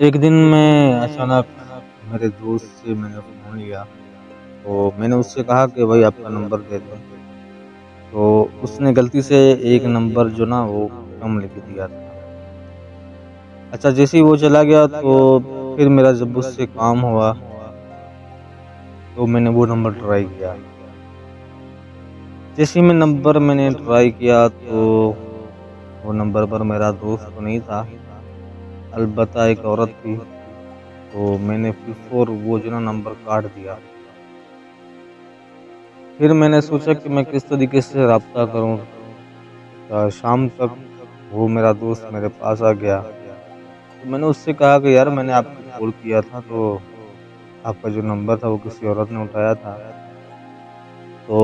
ایک دن میں اچانک میرے دوست سے میں نے فون لیا، تو میں نے اس سے کہا کہ بھائی آپ کا نمبر دے دیں، تو اس نے غلطی سے ایک نمبر جو نا وہ کم لکھ دیا تھا۔ اچھا، جیسے ہی وہ چلا گیا تو پھر میرا جب اس سے کام ہوا تو میں نے وہ نمبر ٹرائی کیا۔ جیسے ہی میں نے ٹرائی کیا تو وہ نمبر پر میرا دوست تو نہیں تھا، البتہ ایک عورت تھی، تو میں نے پھر وہ جو نا نمبر کاٹ دیا۔ پھر میں نے سوچا کہ میں کس طریقے سے رابطہ کروں۔ شام تک وہ میرا دوست میرے پاس آ گیا، تو میں نے اس سے کہا کہ یار میں نے آپ کو کال کیا تھا تو آپ کا جو نمبر تھا وہ کسی عورت نے اٹھایا تھا۔ تو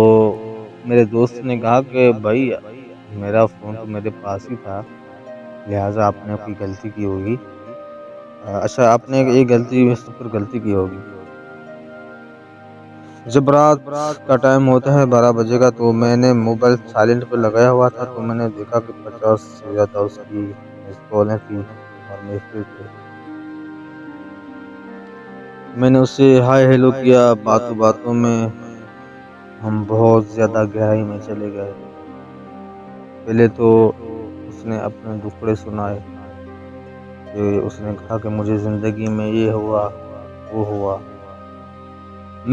میرے دوست نے کہا کہ بھائی میرا فون تو میرے پاس ہی تھا، لہٰذا آپ نے کوئی غلطی کی ہوگی۔ اچھا، آپ نے ایک غلطی کی ہوگی۔ جب رات کا ٹائم ہوتا ہے 12 بجے کا، تو میں نے موبائل سائلنٹ پہ لگایا ہوا تھا، تو میں نے دیکھا کہ 50 سے زیادہ اس کی مس کالیں تھی اور میسیج تھے۔ میں نے اس سے ہائے ہیلو کیا، باتوں میں ہم بہت زیادہ گہرائی میں چلے گئے۔ پہلے تو اس نے اپنے دکھڑے سنائے کہ اس نے کہا کہ مجھے زندگی میں یہ ہوا وہ ہوا۔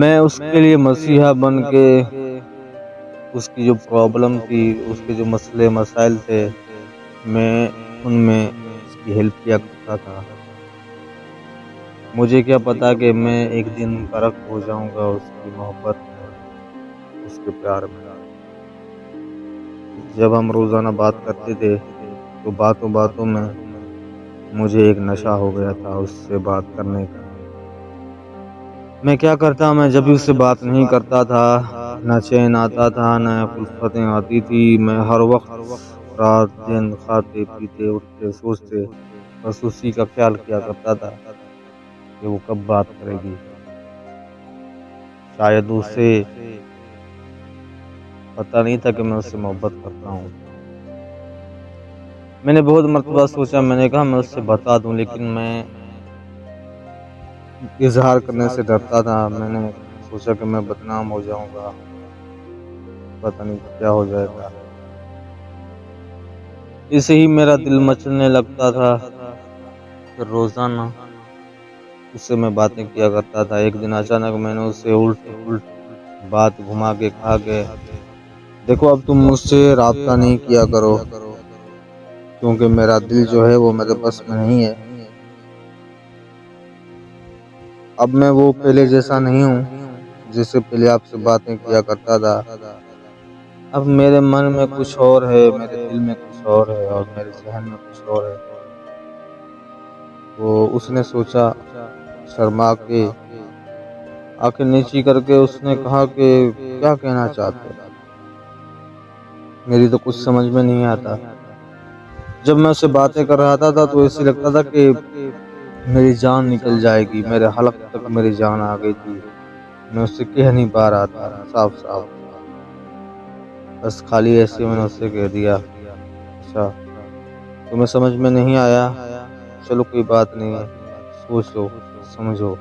میں اس کے لیے مسیحا بن کے اس کی جو پرابلم تھی، اس کے جو مسئلے مسائل تھے، میں ان میں اس کی ہیلپ کیا کرتا تھا۔ مجھے کیا پتا کہ میں ایک دن غرق ہو جاؤں گا اس کی محبت میں، اس کے پیار میں۔ جب ہم روزانہ بات کرتے تھے تو باتوں میں مجھے ایک نشہ ہو گیا تھا اس سے بات کرنے کا۔ میں کیا کرتا، میں جب بھی اس سے بات نہیں کرتا تھا، نہ چین آتا تھا نہ الفتیں آتی تھی۔ میں ہر وقت رات دن کھاتے پیتے اٹھتے سوچتے بس اسی کا خیال کیا کرتا تھا کہ وہ کب بات کرے گی۔ شاید اسے پتہ نہیں تھا کہ میں اس سے محبت کرتا ہوں۔ میں نے بہت مرتبہ سوچا، میں نے کہا میں اس سے بتا دوں، لیکن میں اظہار کرنے سے ڈرتا تھا۔ میں نے سوچا کہ میں بدنام ہو جاؤں گا، پتہ نہیں کیا ہو جائے گا۔ اسے ہی میرا دل مچلنے لگتا تھا۔ پھر روزانہ اس سے میں باتیں کیا کرتا تھا۔ ایک دن اچانک میں نے اس سے الٹ بات گھما کے کہا کہ دیکھو اب تم مجھ سے رابطہ نہیں کیا کرو، کیونکہ میرا دل جو ہے وہ میرے بس میں نہیں ہے۔ اب میں وہ پہلے جیسا نہیں ہوں جس سے پہلے آپ سے باتیں کیا کرتا تھا۔ اب میرے من میں کچھ اور ہے، میرے دل میں کچھ اور ہے اور میرے ذہن میں کچھ اور ہے۔ تو اس نے سوچا، شرما کے آنکھیں نیچی کر کے اس نے کہا کہ کیا کہنا چاہتے ہو؟ میری تو کچھ سمجھ میں نہیں آتا۔ جب میں اس سے باتیں کر رہا تھا تو ایسے لگتا تھا کہ میری جان نکل جائے گی، میرے حلق تک میری جان آ گئی تھی۔ میں اس سے کہہ نہیں پا رہا تھا صاف، بس خالی ایسے میں نے اس سے کہہ دیا اچھا تمہیں سمجھ میں نہیں آیا، چلو کوئی بات نہیں ہے، سوچ لو سمجھو۔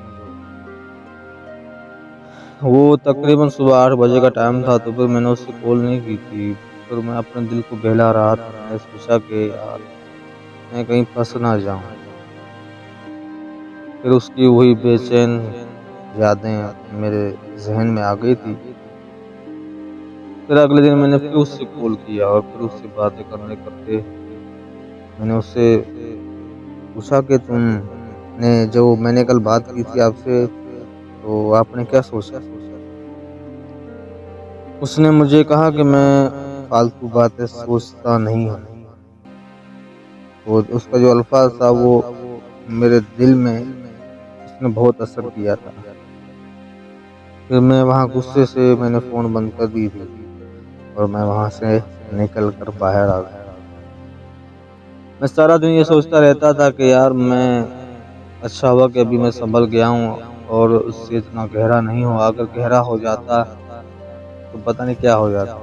وہ تقریباً صبح 8 بجے کا ٹائم تھا، تو پھر میں نے اس سے کال نہیں کی تھی۔ پھر میں اپنے دل کو بہلا رہا تھا۔ میں نے سوچا کہ یار میں کہیں پھنس نہ جاؤں۔ پھر اس کی وہی بے چین یادیں میرے ذہن میں آ گئی تھی۔ پھر اگلے دن میں نے پھر اس سے کال کیا اور پھر اس سے باتیں کرتے میں نے اس سے پوچھا کہ تم نے جو میں نے کل بات کی تھی آپ سے، تو آپ نے کیا سوچا؟ اس نے مجھے کہا کہ میں فالتو باتیں سوچتا نہیں ہوں۔ وہ اس کا جو الفاظ تھا وہ میرے دل میں اس نے بہت اثر کیا تھا۔ پھر میں وہاں غصے سے میں نے فون بند کر دی تھی اور میں وہاں سے نکل کر باہر آ گیا۔ میں سارا دن یہ سوچتا رہتا تھا کہ یار میں اچھا ہوا کہ ابھی میں سنبھل گیا ہوں اور اس سے اتنا گہرا نہیں ہوا۔ اگر گہرا ہو جاتا تو پتہ نہیں کیا ہو جاتا۔